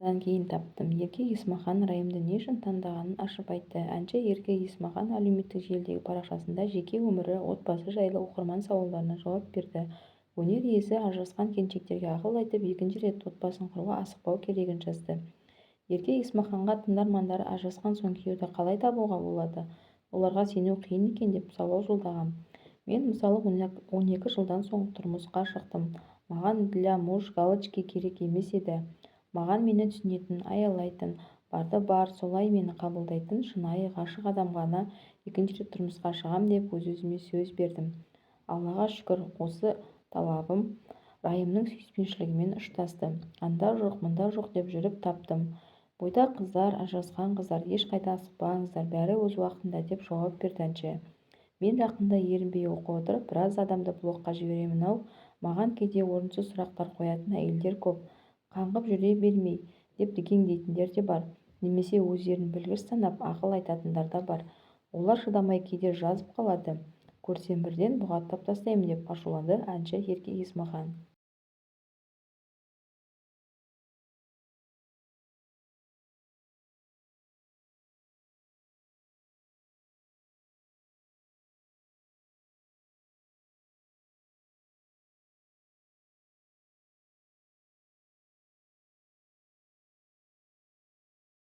Содан кейін таптым. Ерке Есмахан райымды не үшін таңдағанын ашып айтты. Әнші Ерке Есмахан әлеуметтік желідегі парақшасында жеке өмірі, отбасы жайлы оқырман сауалдарына жауап берді. Өнер иесі ажырасқан келіншектерге ақыл айтып, екінші рет отбасын құруға асықпау керегін жазды. Ерке Есмаханға тыңдармандары ажырасқан соң күйеуді қалай табуға болады, оларға сену қиын екен деп сауал жолдаған. Мен мысалы 12 жылдан соң тұрмысқа шықтым. Маған для муж галочки керек емес еді. Маған мені түсінетін, аялайтын, барды бар, солай мені қабылдайтын шынайы ғашық адам ғана екінші рет тұрмысқа шығам деп өз-өзіме сөз бердім. Аллаға шүкір, осы талабым райымның сүйіспеншілігімен ұштасты. Анда жоқ, мұнда жоқ деп жүріп таптым. Бойдақ қыздар, ажырасқан қыздар, ешқайда асықпаңыздар, бәрі өз уақытында деп жауап берді әнші. Мен жақында ерінбей оқи отырып, біраз адамды блокқа жіберемін-ау. Маған кейде орынсыз сұрақтар қоятын әйелдер көп. Қаңғып жүре бермей деп дігеңдейтіндер де бар. Немесе өздерін білгіш санап ақыл айтатындар да бар. Олар шыдамай кейде жазып қалады. Көрсем бірден бұғаттап тастаймын деп ашуланды әнші Ерке Есмахан.